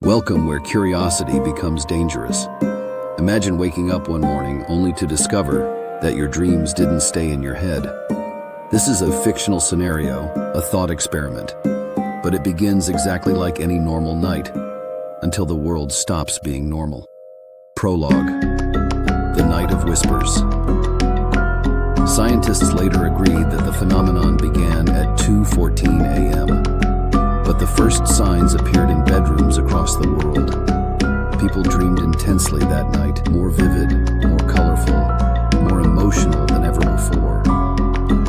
Welcome where curiosity becomes dangerous. Imagine waking up one morning only to discover that your dreams didn't stay in your head. This is a fictional scenario, a thought experiment, but it begins exactly like any normal night, until the world stops being normal. Prologue: The Night of Whispers. Scientists later agreed that the phenomenon began at 2:14 a.m., but the first signs appeared in bedrooms across the world. People dreamed intensely that night, more vivid, more colorful, more emotional than ever before.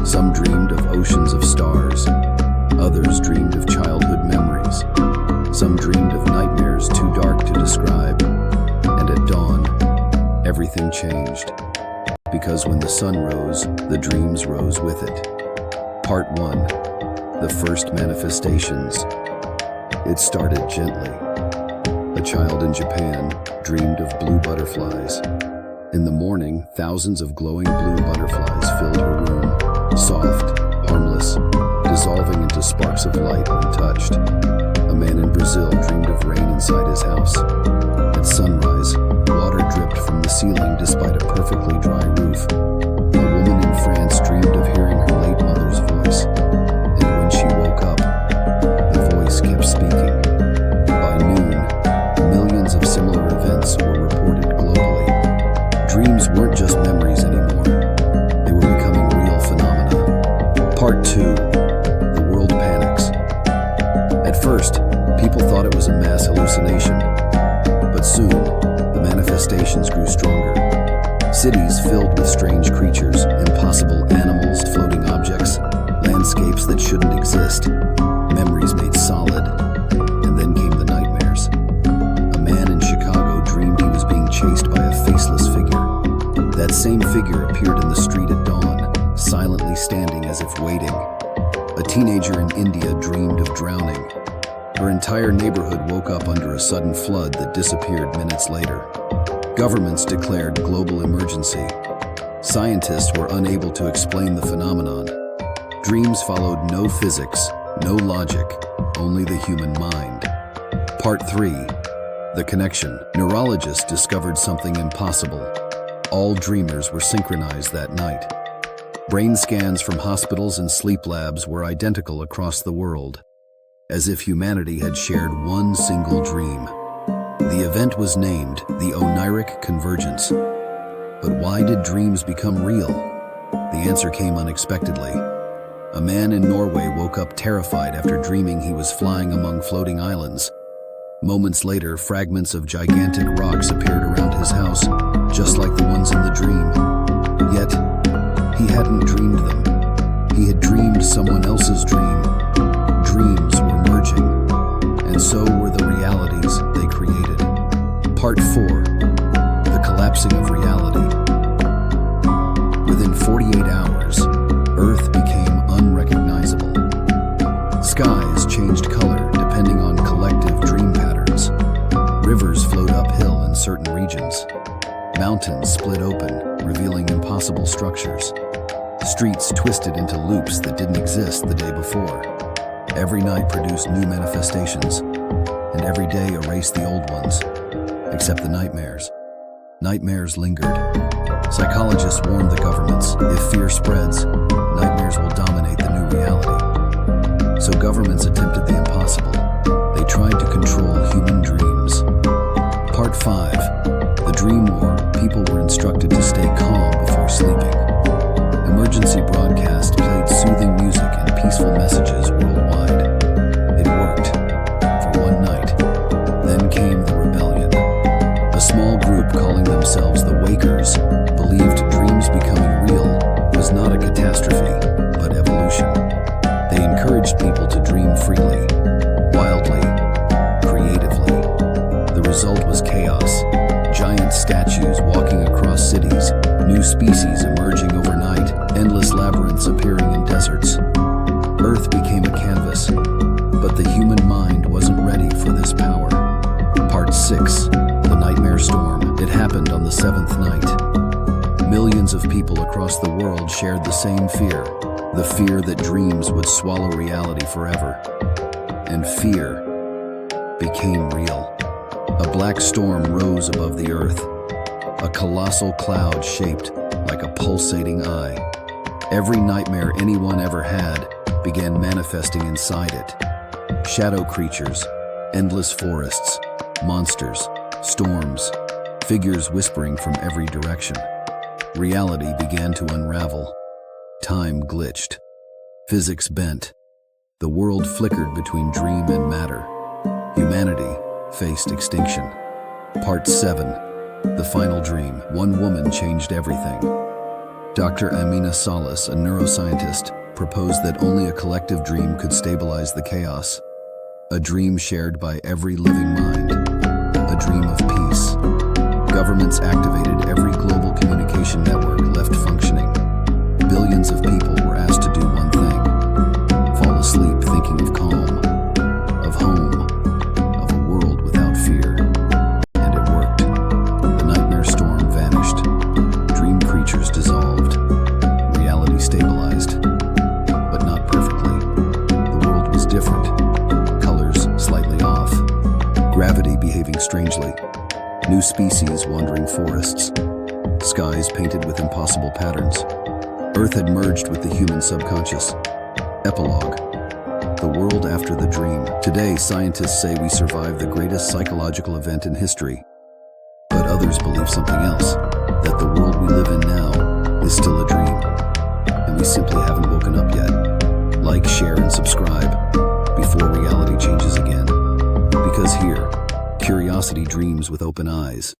Some dreamed of oceans of stars, others dreamed of childhood memories. Some dreamed of nightmares too dark to describe. And at dawn, everything changed. Because when the sun rose, the dreams rose with it. Part 1. The first manifestations. It started gently. A child in Japan dreamed of blue butterflies. In the morning, thousands of glowing blue butterflies filled her room, soft, harmless, dissolving into sparks of light when touched. A man in Brazil dreamed of rain inside his house. At sunrise, water dripped from the ceiling despite a perfectly dry roof. A woman in France dreamed of hearing her late mother's voice. And when she woke up, the voice kept speaking. By noon, millions of similar events were reported globally. Dreams weren't just memories anymore. They were becoming real phenomena. Part 2. The world panics. At first, people thought it was a mass hallucination. But soon, the manifestations grew stronger. Cities filled with strange creatures, impossible animals, floating objects, landscapes that shouldn't exist, memories made solid, and then came the nightmares. A man in Chicago dreamed he was being chased by a faceless figure. That same figure appeared in the street at dawn, silently standing as if waiting. A teenager in India dreamed of drowning. Her entire neighborhood woke up under a sudden flood that disappeared minutes later. Governments declared global emergency. Scientists were unable to explain the phenomenon. Dreams followed no physics, no logic, only the human mind. Part 3. The connection. Neurologists discovered something impossible. All dreamers were synchronized that night. Brain scans from hospitals and sleep labs were identical across the world, as if humanity had shared one single dream. The event was named the Oniric Convergence. But why did dreams become real? The answer came unexpectedly. A man in Norway woke up terrified after dreaming he was flying among floating islands. Moments later, fragments of gigantic rocks appeared around his house, just like the ones in the dream. Yet, he hadn't dreamed them. He had dreamed someone else's dream. Dreams were merging, and so were the realities they created. Part 4. The collapsing of reality. Within 48 hours, Earth became unrecognizable. Skies changed color depending on collective dream patterns. Rivers flowed uphill in certain regions. Mountains split open, revealing impossible structures. Streets twisted into loops that didn't exist the day before. Every night produced new manifestations, and every day erased the old ones, except the nightmares. Nightmares lingered. Psychologists warned the governments, if fear spreads, nightmares will dominate the new reality. So governments attempted the impossible. They tried to control human dreams. Part 5. The Dream War. People were instructed to stay calm before sleeping. Emergency broadcast played soothing music and peaceful messages worldwide. It worked. For one night. Then came the rebellion. A small group calling themselves the Wakers believed dreams becoming real was not a catastrophe, but evolution. They encouraged people to dream freely, wildly, creatively. The result was chaos. Giant statues walking across cities, new species emerging overnight, endless labyrinths appearing in deserts. Earth became a canvas, but the human mind wasn't ready for this power. Part 6. The Nightmare Storm. It happened on the 7th night. Millions of people across the world shared the same fear, the fear that dreams would swallow reality forever. And fear became real. black storm rose above the earth, a colossal cloud shaped like a pulsating eye. Every nightmare anyone ever had began manifesting inside it. Shadow creatures, endless forests, monsters, storms, figures whispering from every direction. Reality began to unravel. Time glitched. Physics bent. The world flickered between dream and matter. Humanity faced extinction. Part 7. The Final Dream. One woman changed everything. Dr. Amina Salas, a neuroscientist, proposed that only a collective dream could stabilize the chaos. A dream shared by every living mind. A dream of peace. Governments activated every global communication network left functioning. Billions of people were asked to do one thing: fall asleep thinking of calm, of home, of a world without fear. And it worked. The nightmare storm vanished. Dream creatures dissolved. Reality stabilized. But not perfectly. The world was different. Colors slightly off. Gravity behaving strangely. New species wandering forests. Skies painted with impossible patterns. Earth had merged with the human subconscious. Epilogue. The world after the dream. Today, scientists say we survived the greatest psychological event in history. But others believe something else, that the world we live in now is still a dream. And we simply haven't woken up yet. Like, share, and subscribe before reality changes again. Because here, curiosity dreams with open eyes.